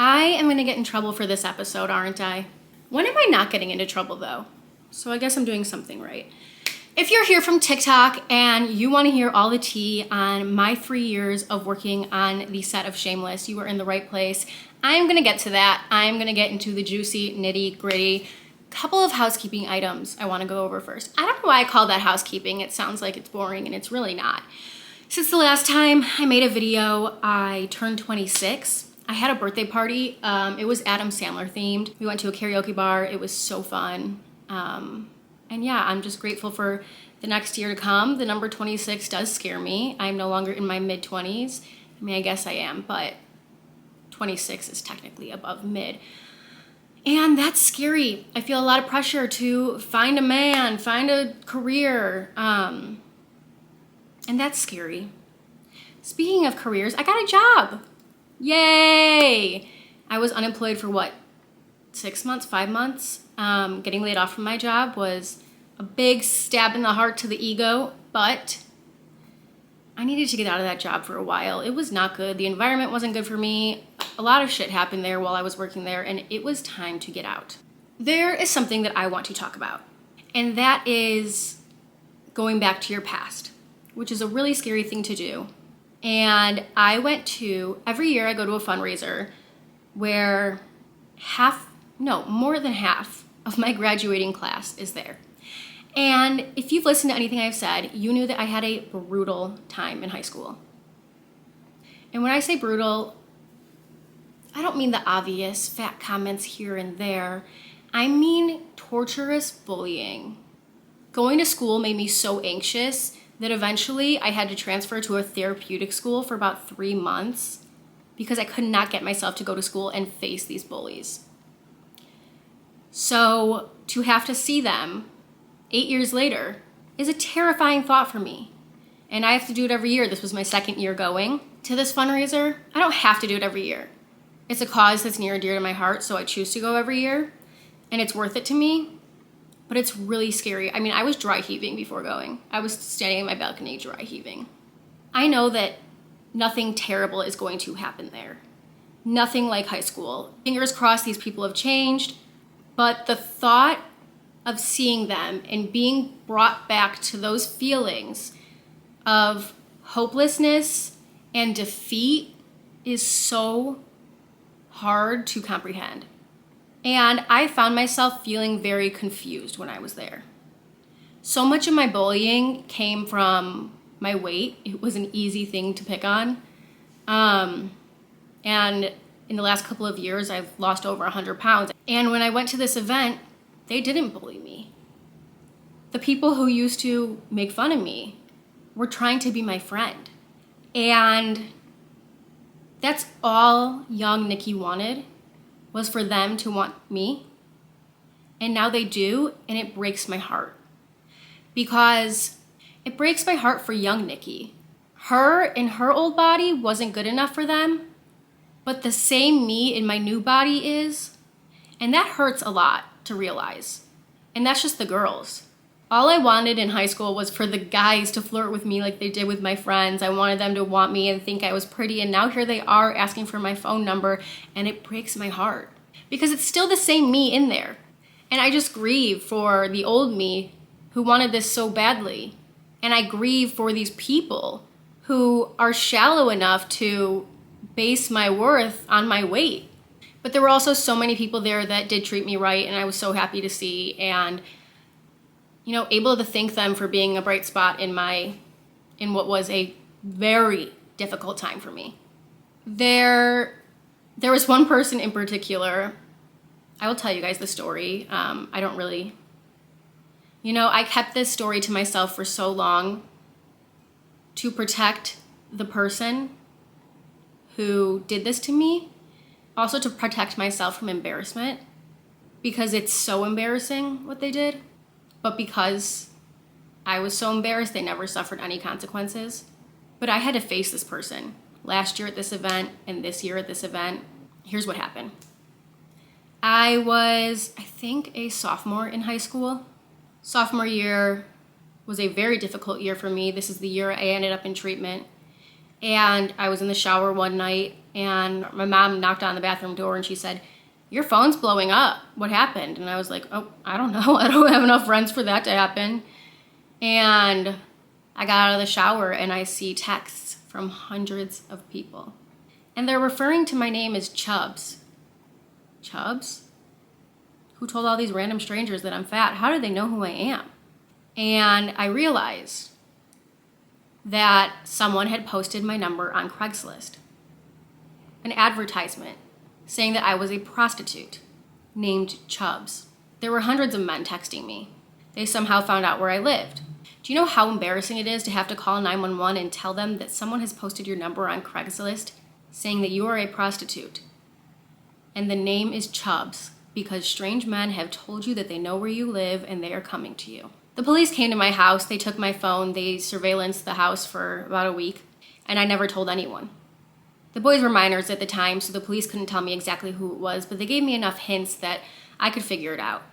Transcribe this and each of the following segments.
I am going to get in trouble for this episode, aren't I? When am I not getting into trouble, though? So I guess I'm doing something right. If you're here from TikTok and you want to hear all the tea on my 3 years of working on the set of Shameless, you are in the right place. I'm going to get to that. I'm going to get into the juicy, nitty-gritty couple of housekeeping items I want to go over first. I don't know why I call that housekeeping. It sounds like it's boring, and it's really not. Since the last time I made a video, I turned 26. I had a birthday party. It was Adam Sandler themed. We went to a karaoke bar. It was so fun. And yeah, I'm just grateful for the next year to come. The number 26 does scare me. I'm no longer in my mid-20s. I mean, I guess I am, but 26 is technically above mid. And that's scary. I feel a lot of pressure to find a man, find a career, and that's scary. Speaking of careers, I got a job. Yay! I was unemployed for what, 6 months, 5 months? Getting laid off from my job was a big stab in the heart to the ego, but I needed to get out of that job for a while. It was not good. The environment wasn't good for me. A lot of shit happened there while I was working there, and it was time to get out. There is something that I want to talk about, and that is going back to your past, which is a really scary thing to do. And every year I go to a fundraiser where more than half of my graduating class is there. And if you've listened to anything I've said, you knew that I had a brutal time in high school. And when I say brutal, I don't mean the obvious fat comments here and there. I mean torturous bullying. Going to school made me so anxious that eventually I had to transfer to a therapeutic school for about 3 months because I could not get myself to go to school and face these bullies. So to have to see them 8 years later is a terrifying thought for me. And I have to do it every year. This was my 2nd year going to this fundraiser. I don't have to do it every year. It's a cause that's near and dear to my heart, so I choose to go every year. And it's worth it to me. But it's really scary. I mean, I was dry heaving before going. I was standing in my balcony dry heaving. I know that nothing terrible is going to happen there. Nothing like high school. Fingers crossed these people have changed. But the thought of seeing them and being brought back to those feelings of hopelessness and defeat is so hard to comprehend. And I found myself feeling very confused when I was there. So much of my bullying came from my weight. It was an easy thing to pick on. And in the last couple of years, I've lost over 100 pounds. And when I went to this event, they didn't bully me. The people who used to make fun of me were trying to be my friend. And that's all young Nikki wanted, was for them to want me. And now they do, and it breaks my heart. Because it breaks my heart for young Nikki. Her in her old body wasn't good enough for them, but the same me in my new body is. And that hurts a lot to realize. And that's just the girls. All I wanted in high school was for the guys to flirt with me like they did with my friends. I wanted them to want me and think I was pretty, and now here they are asking for my phone number, and it breaks my heart. Because it's still the same me in there. And I just grieve for the old me who wanted this so badly. And I grieve for these people who are shallow enough to base my worth on my weight. But there were also so many people there that did treat me right, and I was so happy to see, and able to thank them for being a bright spot in what was a very difficult time for me. There was one person in particular. I will tell you guys the story. I don't really, I kept this story to myself for so long to protect the person who did this to me, also to protect myself from embarrassment, because it's so embarrassing what they did. But because I was so embarrassed, they never suffered any consequences. But I had to face this person last year at this event and this year at this event. Here's what happened. I was, I think, a sophomore in high school. Sophomore year was a very difficult year for me. This is the year I ended up in treatment. And I was in the shower one night And my mom knocked on the bathroom door and she said, "Your phone's blowing up. What happened?" And I was like, "Oh, I don't know. I don't have enough friends for that to happen." And I got out of the shower and I see texts from hundreds of people. And they're referring to my name as Chubbs. Chubbs? Who told all these random strangers that I'm fat? How do they know who I am? And I realized that someone had posted my number on Craigslist. An advertisement saying that I was a prostitute named Chubbs. There were hundreds of men texting me. They somehow found out where I lived. Do you know how embarrassing it is to have to call 911 and tell them that someone has posted your number on Craigslist saying that you are a prostitute? And the name is Chubbs because strange men have told you that they know where you live and they are coming to you. The police came to my house, they took my phone, they surveillanced the house for about a week, and I never told anyone. The boys were minors at the time, so the police couldn't tell me exactly who it was, but they gave me enough hints that I could figure it out.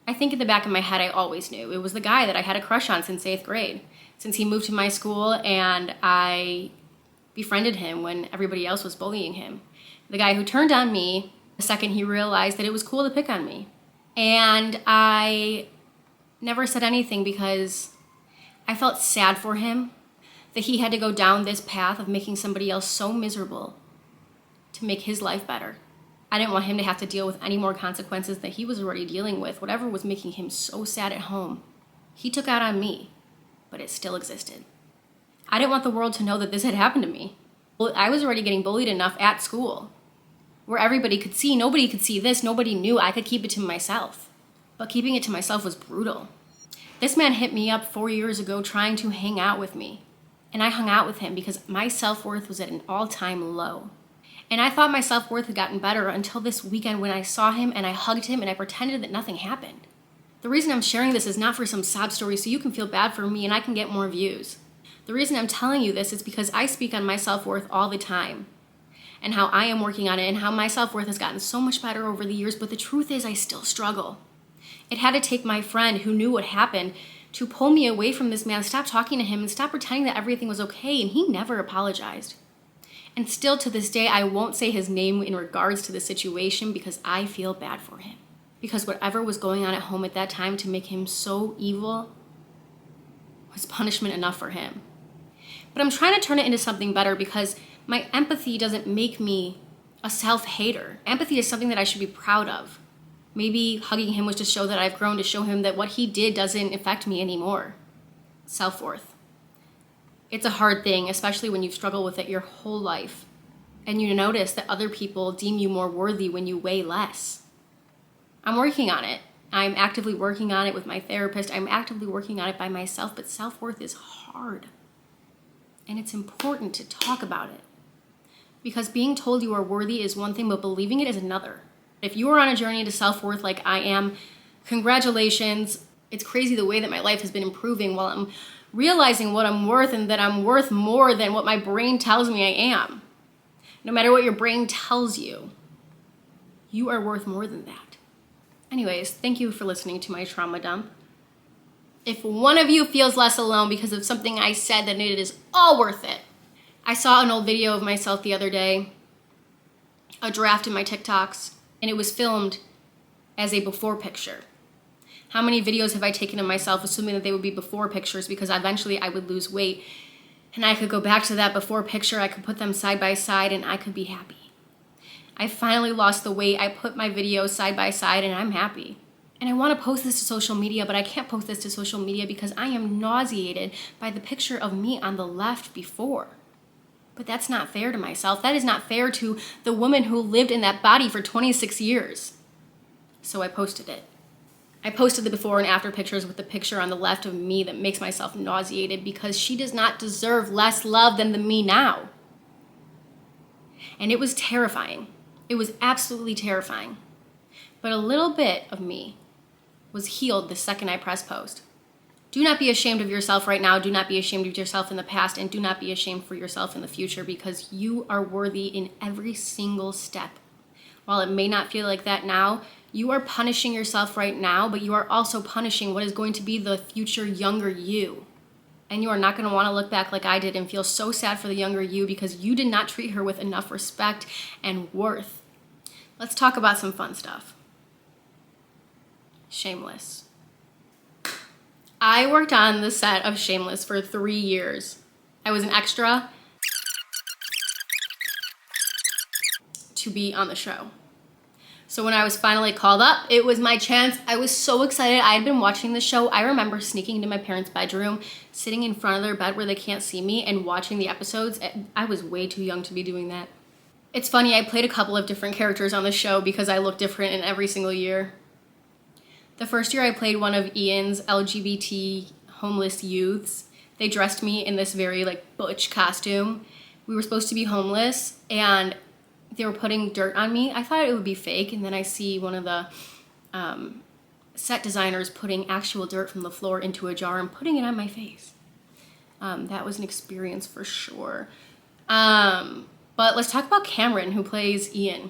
I think in the back of my head I always knew. It was the guy that I had a crush on since 8th grade, since he moved to my school and I befriended him when everybody else was bullying him. The guy who turned on me the second he realized that it was cool to pick on me. And I never said anything because I felt sad for him that he had to go down this path of making somebody else so miserable to make his life better. I didn't want him to have to deal with any more consequences that he was already dealing with. Whatever was making him so sad at home, he took out on me, but it still existed. I didn't want the world to know that this had happened to me. Well, I was already getting bullied enough at school where everybody could see, nobody could see this, nobody knew. I could keep it to myself. But keeping it to myself was brutal. This man hit me up 4 years ago trying to hang out with me. And I hung out with him because my self-worth was at an all-time low. And I thought my self-worth had gotten better until this weekend when I saw him and I hugged him and I pretended that nothing happened. The reason I'm sharing this is not for some sob story so you can feel bad for me and I can get more views. The reason I'm telling you this is because I speak on my self-worth all the time and how I am working on it and how my self-worth has gotten so much better over the years, but the truth is I still struggle. It had to take my friend who knew what happened to pull me away from this man, stop talking to him, and stop pretending that everything was okay, and he never apologized. And still to this day, I won't say his name in regards to the situation because I feel bad for him. Because whatever was going on at home at that time to make him so evil was punishment enough for him. But I'm trying to turn it into something better because my empathy doesn't make me a self-hater. Empathy is something that I should be proud of. Maybe hugging him was to show that I've grown, to show him that what he did doesn't affect me anymore. Self-worth. It's a hard thing, especially when you've struggled with it your whole life. And you notice that other people deem you more worthy when you weigh less. I'm working on it. I'm actively working on it with my therapist. I'm actively working on it by myself, but self-worth is hard. And it's important to talk about it. Because being told you are worthy is one thing, but believing it is another. If you are on a journey to self-worth like I am, congratulations. It's crazy the way that my life has been improving while I'm realizing what I'm worth and that I'm worth more than what my brain tells me I am. No matter what your brain tells you, you are worth more than that. Anyways, thank you for listening to my trauma dump. If one of you feels less alone because of something I said, then it is all worth it. I saw an old video of myself the other day, a draft in my TikToks, and it was filmed as a before picture. How many videos have I taken of myself assuming that they would be before pictures because eventually I would lose weight and I could go back to that before picture, I could put them side by side and I could be happy. I finally lost the weight, I put my videos side by side and I'm happy. And I want to post this to social media, but I can't post this to social media because I am nauseated by the picture of me on the left before. But that's not fair to myself. That is not fair to the woman who lived in that body for 26 years. So I posted it. I posted the before and after pictures with the picture on the left of me that makes myself nauseated because she does not deserve less love than the me now. And it was terrifying. It was absolutely terrifying. But a little bit of me was healed the second I pressed post. Do not be ashamed of yourself right now. Do not be ashamed of yourself in the past. And do not be ashamed for yourself in the future because you are worthy in every single step. While it may not feel like that now, you are punishing yourself right now, but you are also punishing what is going to be the future younger you. And you are not going to want to look back like I did and feel so sad for the younger you because you did not treat her with enough respect and worth. Let's talk about some fun stuff. Shameless. I worked on the set of Shameless for 3 years. I was an extra to be on the show. So when I was finally called up, it was my chance. I was so excited. I had been watching the show. I remember sneaking into my parents' bedroom, sitting in front of their bed where they can't see me and watching the episodes. I was way too young to be doing that. It's funny, I played a couple of different characters on the show because I look different in every single year. The first year I played one of Ian's LGBT homeless youths. They dressed me in this very like butch costume. We were supposed to be homeless and they were putting dirt on me. I thought it would be fake, and then I see one of the set designers putting actual dirt from the floor into a jar and putting it on my face. That was an experience for sure. But let's talk about Cameron, who plays Ian.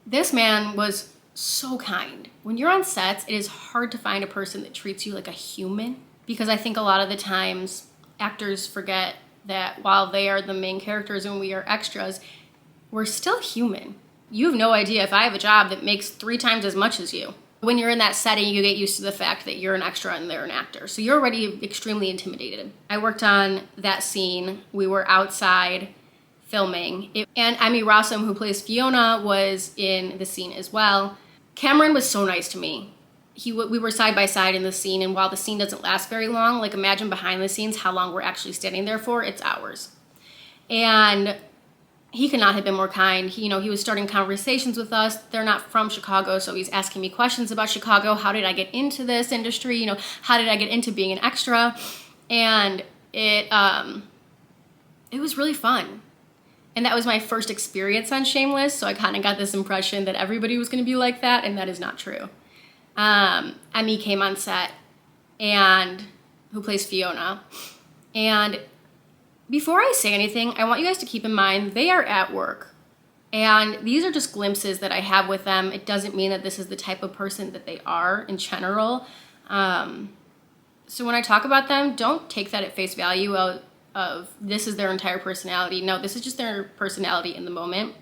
This man was so kind. When you're on sets, it is hard to find a person that treats you like a human, because I think a lot of the times actors forget that while they are the main characters and we are extras, we're still human. You have no idea if I have a job that makes 3 times as much as you. When you're in that setting, you get used to the fact that you're an extra and they're an actor. So you're already extremely intimidated. I worked on that scene. We were outside filming. And Emmy Rossum, who plays Fiona, was in the scene as well. Cameron was so nice to me. We were side by side in the scene, and while the scene doesn't last very long, like imagine behind the scenes how long we're actually standing there for. It's hours. And he could not have been more kind. He was starting conversations with us. They're not from Chicago, so he's asking me questions about Chicago. How did I get into this industry? How did I get into being an extra? And it was really fun. And that was my first experience on Shameless, so I kind of got this impression that everybody was going to be like that, and that is not true. Emmy came on set, and who plays Fiona. And before I say anything, I want you guys to keep in mind they are at work. And these are just glimpses that I have with them. It doesn't mean that this is the type of person that they are in general. So when I talk about them, don't take that at face value of this is their entire personality. No, this is just their personality in the moment.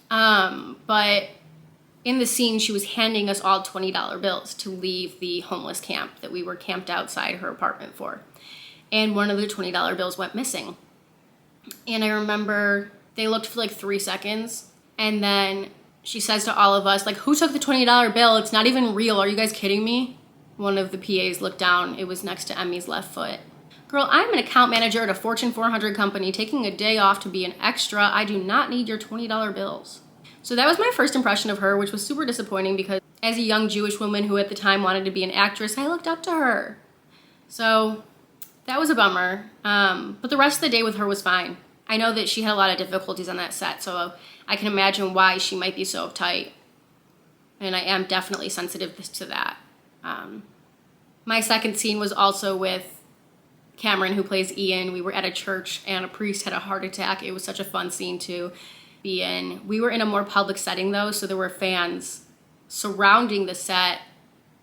But in the scene, she was handing us all $20 bills to leave the homeless camp that we were camped outside her apartment for. And one of the $20 bills went missing. And I remember they looked for like 3 seconds, and then she says to all of us, like, who took the $20 bill? It's not even real. Are you guys kidding me? One of the PAs looked down. It was next to Emmy's left foot. Girl, I'm an account manager at a Fortune 400 company taking a day off to be an extra. I do not need your $20 bills. So that was my first impression of her, which was super disappointing because as a young Jewish woman who at the time wanted to be an actress, I looked up to her. So that was a bummer. But the rest of the day with her was fine. I know that she had a lot of difficulties on that set, so I can imagine why she might be so uptight. And I am definitely sensitive to that. My second scene was also with Cameron, who plays Ian. We were at a church and a priest had a heart attack. It was such a fun scene to be in. We were in a more public setting though, so there were fans surrounding the set,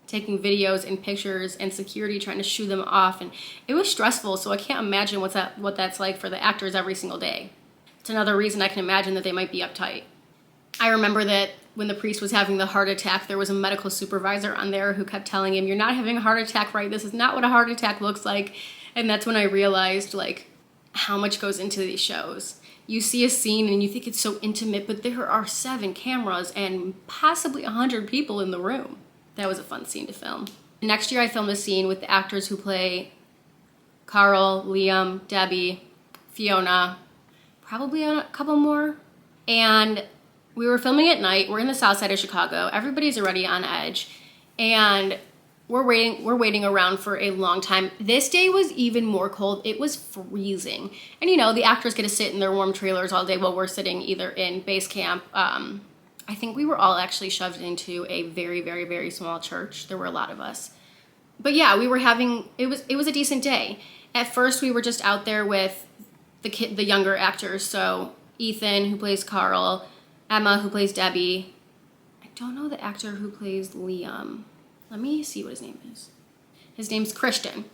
taking videos and pictures, and security trying to shoo them off, and it was stressful, so I can't imagine what that's like for the actors every single day. It's another reason I can imagine that they might be uptight. I remember that when the priest was having the heart attack, there was a medical supervisor on there who kept telling him, you're not having a heart attack, right? This is not what a heart attack looks like. And that's when I realized like how much goes into these shows. You see a scene and you think it's so intimate, but there are 7 cameras and possibly 100 people in the room. That was a fun scene to film. Next year I filmed a scene with the actors who play Carl, Liam, Debbie, Fiona, probably a couple more. And we were filming at night. We're in the south side of Chicago. Everybody's already on edge. And we're waiting around for a long time. This day was even more cold. It was freezing. And the actors get to sit in their warm trailers all day while we're sitting either in base camp. I think we were all actually shoved into a very, very, very small church. There were a lot of us. But yeah, we were it was a decent day. At first we were just out there with the younger actors. So Ethan, who plays Carl, Emma, who plays Debbie. I don't know the actor who plays Liam. Let me see what his name is. His name's Christian.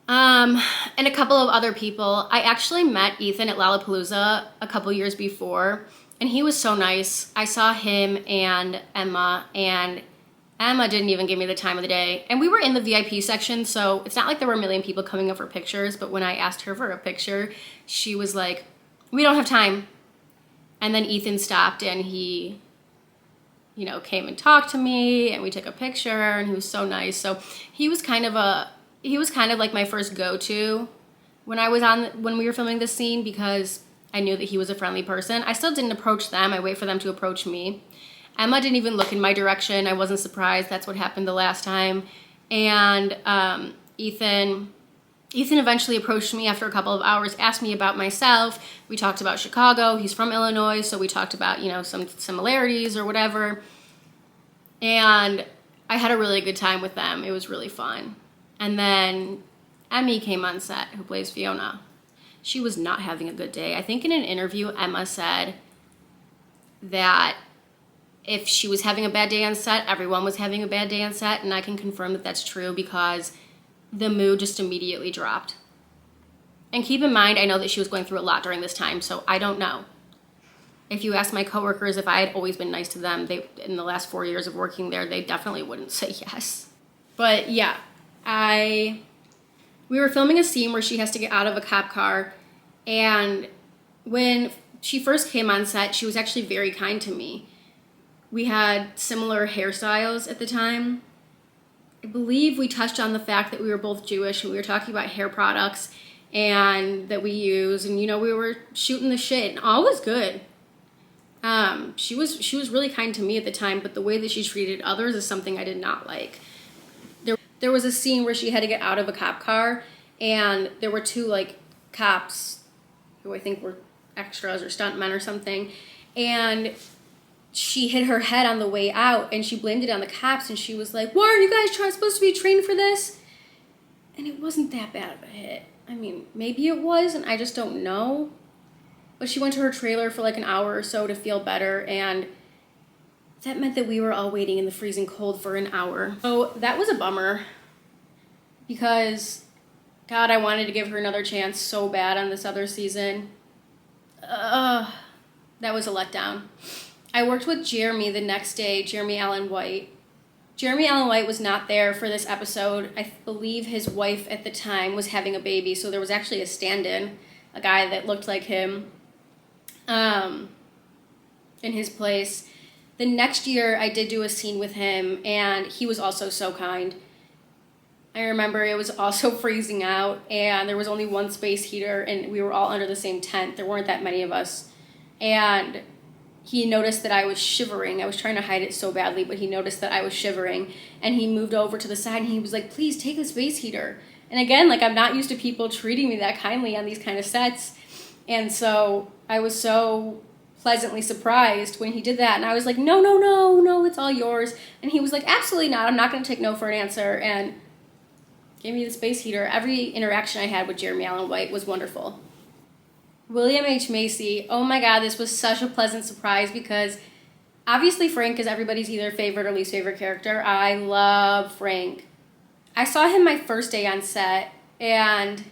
And a couple of other people. I actually met Ethan at Lollapalooza a couple years before, and he was so nice. I saw him and Emma didn't even give me the time of the day. And we were in the VIP section, so it's not like there were a million people coming up for pictures, but when I asked her for a picture, she was like, "We don't have time." And then Ethan stopped and he, came and talked to me, and we took a picture, and he was so nice. So he was kind of like my first go-to when we were filming this scene, because I knew that he was a friendly person. I still didn't approach them. I wait for them to approach me. Emma didn't even look in my direction. I wasn't surprised. That's what happened the last time. And Ethan eventually approached me after a couple of hours, asked me about myself. We talked about Chicago. He's from Illinois, so we talked about, some similarities or whatever. And I had a really good time with them. It was really fun. And then Emmy came on set, who plays Fiona. She was not having a good day. I think in an interview, Emma said that if she was having a bad day on set, everyone was having a bad day on set, and I can confirm that that's true because the mood just immediately dropped. And keep in mind, I know that she was going through a lot during this time, so I don't know. If you ask my coworkers if I had always been nice to them, in the last 4 years of working there, they definitely wouldn't say yes. But yeah, we were filming a scene where she has to get out of a cop car, and when she first came on set, she was actually very kind to me. We had similar hairstyles at the time. I believe we touched on the fact that we were both Jewish, and we were talking about hair products and that we use, and we were shooting the shit, and all was good. She was really kind to me at the time, but the way that she treated others is something I did not like. There was a scene where she had to get out of a cop car, and there were two cops who I think were extras or stuntmen or something, and she hit her head on the way out, and she blamed it on the cops, and she was like, "Why are you guys supposed to be trained for this?" And it wasn't that bad of a hit. I mean, maybe it was, and I just don't know. But she went to her trailer for an hour or so to feel better, and that meant that we were all waiting in the freezing cold for an hour. So that was a bummer, because, God, I wanted to give her another chance so bad on this other season. That was a letdown. I worked with Jeremy the next day, Jeremy Allen White. Jeremy Allen White was not there for this episode. I believe his wife at the time was having a baby, so there was actually a stand-in, a guy that looked like him, in his place. The next year, I did do a scene with him, and he was also so kind. I remember it was also freezing out, and there was only one space heater, and we were all under the same tent. There weren't that many of us. And he noticed that I was shivering. I was trying to hide it so badly, but he noticed that I was shivering, and he moved over to the side, and he was like, "Please take the space heater." And again, I'm not used to people treating me that kindly on these kind of sets. And so I was so pleasantly surprised when he did that. And I was like, no, it's all yours. And he was like, "Absolutely not. I'm not going to take no for an answer." And gave me the space heater. Every interaction I had with Jeremy Allen White was wonderful. William H. Macy. Oh my God, this was such a pleasant surprise, because obviously Frank is everybody's either favorite or least favorite character. I love Frank. I saw him my first day on set, and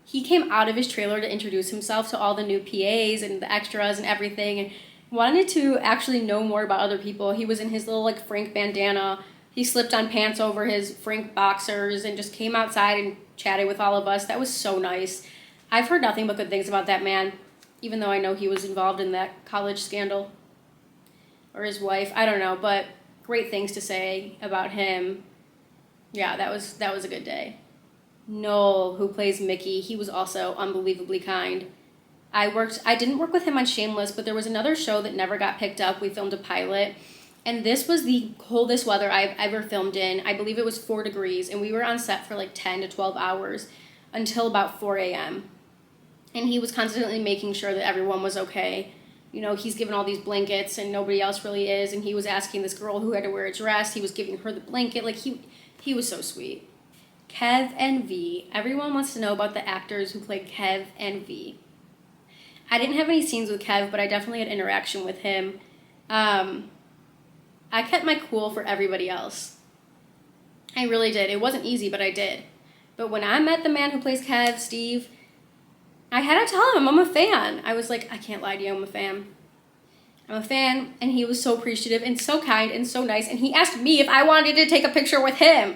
he came out of his trailer to introduce himself to all the new PAs and the extras and everything, and wanted to actually know more about other people. He was in his little Frank bandana. He slipped on pants over his Frank boxers and just came outside and chatted with all of us. That was so nice. I've heard nothing but good things about that man, even though I know he was involved in that college scandal. Or his wife, I don't know, but great things to say about him. Yeah, that was a good day. Noel, who plays Mickey, he was also unbelievably kind. I didn't work with him on Shameless, but there was another show that never got picked up. We filmed a pilot, and this was the coldest weather I've ever filmed in. I believe it was 4 degrees, and we were on set for 10 to 12 hours until about 4 a.m. And he was constantly making sure that everyone was okay. He's given all these blankets, and nobody else really is, and he was asking this girl who had to wear a dress, he was giving her the blanket. He was so sweet. Kev and V. Everyone wants to know about the actors who played Kev and V. I didn't have any scenes with Kev, but I definitely had interaction with him. I kept my cool for everybody else. I really did. It wasn't easy, but I did. But when I met the man who plays Kev, Steve, I had to tell him I'm a fan. I was like, I can't lie to you, I'm a fan. I'm a fan, and he was so appreciative and so kind and so nice, and he asked me if I wanted to take a picture with him.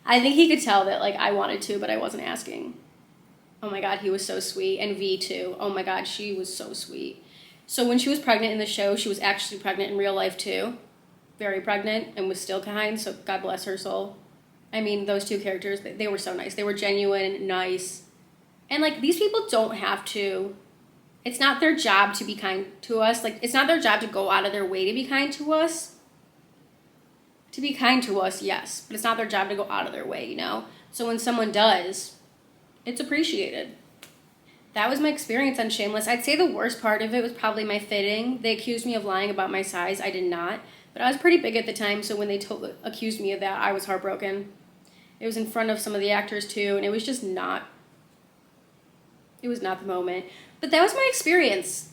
I think he could tell that, like, I wanted to, but I wasn't asking. Oh my God, he was so sweet, and V too. Oh my God, she was so sweet. So when she was pregnant in the show, she was actually pregnant in real life too. Very pregnant, and was still kind, so God bless her soul. I mean, those two characters, they were so nice. They were genuine, nice. And, like, these people don't have to... It's not their job to be kind to us. Like, it's not their job to go out of their way to be kind to us. To be kind to us, yes. But it's not their job to go out of their way, you know? So when someone does, it's appreciated. That was my experience on Shameless. I'd say the worst part of it was probably my fitting. They accused me of lying about my size. I did not. But I was pretty big at the time, so when they accused me of that, I was heartbroken. It was in front of some of the actors, too, and it was just not... It was not the moment. But that was my experience.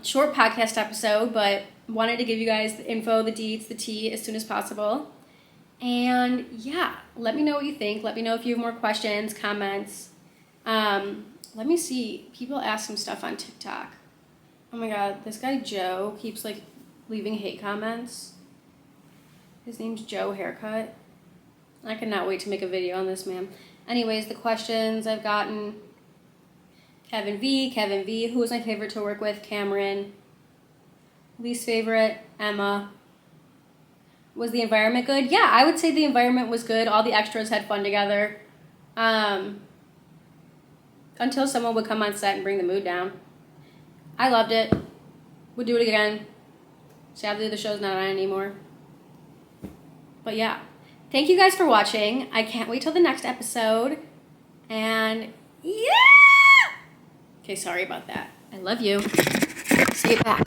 Short podcast episode, but wanted to give you guys the info, the deets, the tea as soon as possible. And yeah, let me know what you think. Let me know if you have more questions, comments. Let me see. People ask some stuff on TikTok. Oh my God, this guy Joe keeps like leaving hate comments. His name's Joe Haircut. I cannot wait to make a video on this man. Anyways, the questions I've gotten... Kevin V, who was my favorite to work with? Cameron. Least favorite? Emma. Was the environment good? Yeah, I would say the environment was good. All the extras had fun together. Until someone would come on set and bring the mood down. I loved it. Would do it again. Sadly, the show's not on anymore. But yeah. Thank you guys for watching. I can't wait till the next episode. And yeah! Okay, sorry about that. I love you. Say it back.